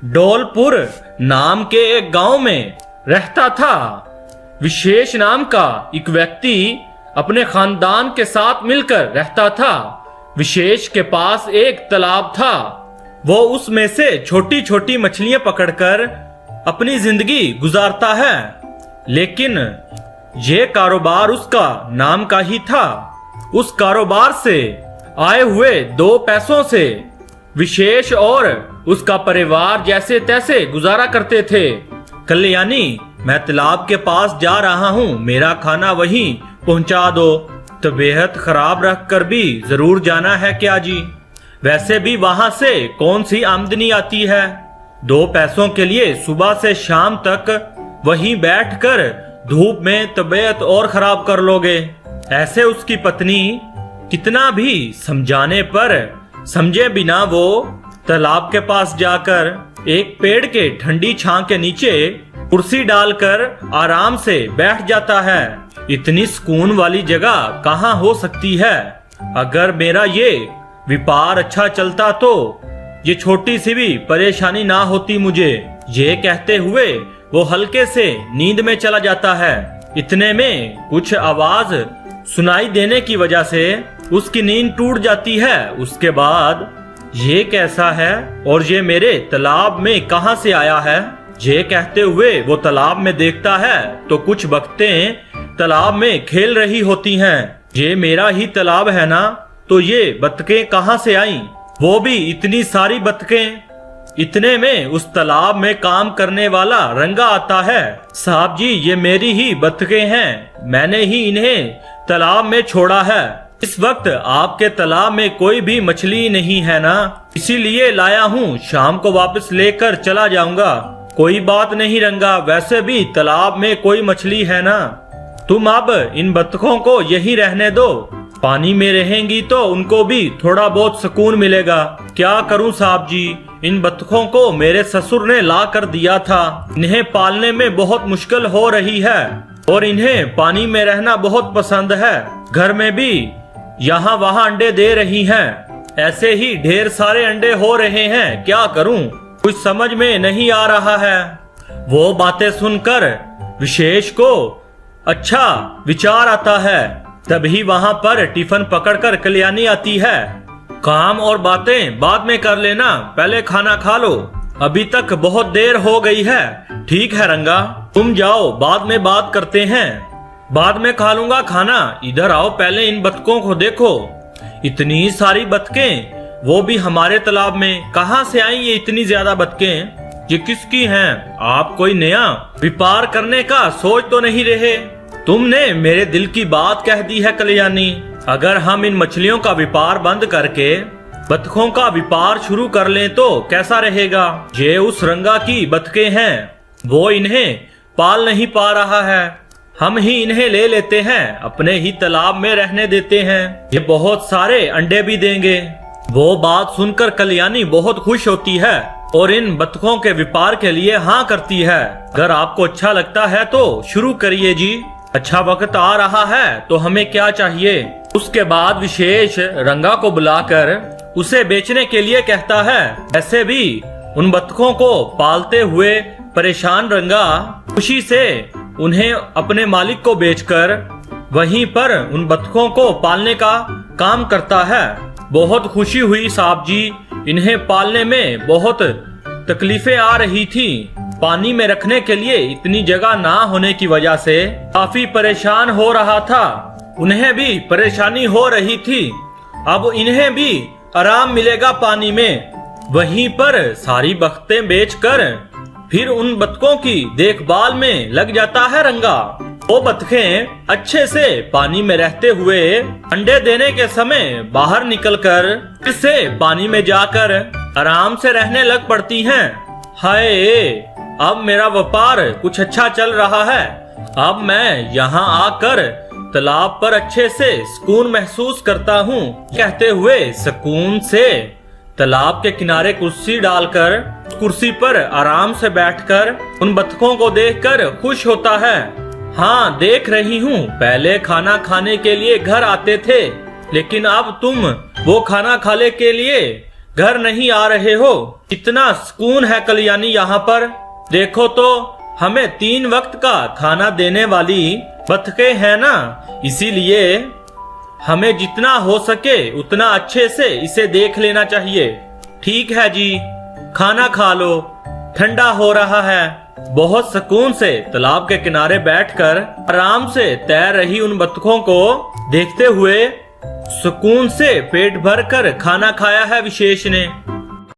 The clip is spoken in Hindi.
डोलपुर नाम के एक गांव में रहता था। विशेष नाम का एक व्यक्ति अपने खानदान के साथ मिलकर रहता था। विशेष के पास एक तालाब था। वो उसमें से छोटी छोटी मछलियां पकड़कर अपनी जिंदगी गुजारता है, लेकिन ये कारोबार उसका नाम का ही था। उस कारोबार से आए हुए 2 पैसों से विशेष और उसका परिवार जैसे तैसे गुजारा करते थे। कल्याणी, मैं तालाब के पास जा रहा हूँ, मेरा खाना वहीं पहुंचा दो। तबीयत खराब रख कर भी जरूर जाना है क्या जी? वैसे भी वहां से कौन सी आमदनी आती है? 2 पैसों के लिए सुबह से शाम तक वहीं बैठकर धूप में तबीयत और खराब कर लोगे। ऐसे उसकी पत्नी कितना भी समझाने पर समझे बिना वो तालाब के पास जाकर एक पेड़ के ठंडी छां के नीचे कुर्सी डालकर आराम से बैठ जाता है। इतनी सुकून वाली जगह कहाँ हो सकती है? अगर मेरा ये व्यापार अच्छा चलता तो ये छोटी सी भी परेशानी ना होती मुझे। ये कहते हुए वो हल्के से नींद में चला जाता है। इतने में कुछ आवाज सुनाई देने की वजह से उसकी नींद टूट जाती है। उसके बाद ये कैसा है और ये मेरे तालाब में कहां से आया है? ये कहते हुए वो तालाब में देखता है तो कुछ बत्तखें तालाब में खेल रही होती हैं। ये मेरा ही तालाब है ना? तो ये बत्तखें कहां से आईं? वो भी इतनी सारी बत्तखें। इतने में उस तालाब में काम करने वाला रंगा आता है। साहब जी, ये मेरी ही बत्तखें हैं, मैंने ही इन्हें तालाब में छोड़ा है। इस वक्त आपके तालाब में कोई भी मछली नहीं है ना, इसीलिए लाया हूँ। शाम को वापस लेकर चला जाऊंगा। कोई बात नहीं रंगा, वैसे भी तालाब में कोई मछली है ना। तुम अब इन बत्तखों को यहीं रहने दो। पानी में रहेंगी तो उनको भी थोड़ा बहुत सुकून मिलेगा। क्या करूं साहब जी, इन बत्तखों को मेरे ससुर ने ला कर दिया था। इन्हें पालने में बहुत मुश्किल हो रही है और इन्हें पानी में रहना बहुत पसंद है। घर में भी यहाँ वहाँ अंडे दे रही हैं। ऐसे ही ढेर सारे अंडे हो रहे हैं। क्या करूं, कुछ समझ में नहीं आ रहा है। वो बातें सुनकर विशेष को अच्छा विचार आता है। तभी वहां पर टिफिन पकड़कर कल्याणी आती है। काम और बातें बाद में कर लेना, पहले खाना खा लो, अभी तक बहुत देर हो गई है। ठीक है रंगा, तुम जाओ, बाद में बात करते हैं। बाद में खा लूंगा खाना। इधर आओ, पहले इन बत्तखों को देखो। इतनी सारी बत्तखें, वो भी हमारे तालाब में। कहां से आई ये इतनी ज्यादा बत्तखें? ये किसकी हैं? आप कोई नया व्यापार करने का सोच तो नहीं रहे? तुमने मेरे दिल की बात कह दी है कल्याणी। अगर हम इन मछलियों का व्यापार बंद करके बत्तखों का व्यापार शुरू कर लें तो कैसा रहेगा? ये उस रंगा की बत्तखें हैं, वो इन्हें पाल नहीं पा रहा है। हम ही इन्हें ले लेते हैं, अपने ही तालाब में रहने देते हैं। ये बहुत सारे अंडे भी देंगे। वो बात सुनकर कल्याणी बहुत खुश होती है और इन बत्तखों के व्यापार के लिए हाँ करती है। अगर आपको अच्छा लगता है तो शुरू करिए जी। अच्छा वक्त आ रहा है तो हमें क्या चाहिए? उसके बाद विशेष रंगा को बुलाकर उसे बेचने के लिए कहता है। ऐसे भी उन बत्तखों को पालते हुए परेशान रंगा खुशी से उन्हें अपने मालिक को बेचकर वहीं पर उन बत्तखों को पालने का काम करता है। बहुत खुशी हुई साहब जी, इन्हें पालने में बहुत तकलीफें आ रही थी। पानी में रखने के लिए इतनी जगह ना होने की वजह से काफी परेशान हो रहा था। उन्हें भी परेशानी हो रही थी। अब इन्हें भी आराम मिलेगा पानी में। वहीं पर सारी बत्तखें बेचकर फिर उन बत्तखों की देखभाल में लग जाता है रंगा। वो बत्तखें अच्छे से पानी में रहते हुए अंडे देने के समय बाहर निकलकर फिर से पानी में जाकर आराम से रहने लग पड़ती हैं। हाय, अब मेरा व्यापार कुछ अच्छा चल रहा है। अब मैं यहाँ आकर तालाब पर अच्छे से सुकून महसूस करता हूँ। कहते हुए सुकून से तालाब के किनारे कुर्सी डालकर कुर्सी पर आराम से बैठकर उन बत्तखों को देखकर खुश होता है। हाँ, देख रही हूँ, पहले खाना खाने के लिए घर आते थे, लेकिन अब तुम वो खाना खाने के लिए घर नहीं आ रहे हो? इतना सुकून है कल्याणी यहाँ पर। देखो तो हमें 3 वक्त का खाना देने वाली बतखें हैं ना, इसीलिए हमें जितना हो सके उतना अच्छे से इसे देख लेना चाहिए। ठीक है जी, खाना खा लो, ठंडा हो रहा है। बहुत सुकून से तालाब के किनारे बैठकर आराम से तैर रही उन बतखों को देखते हुए सुकून से पेट भर कर खाना खाया है विशेष ने।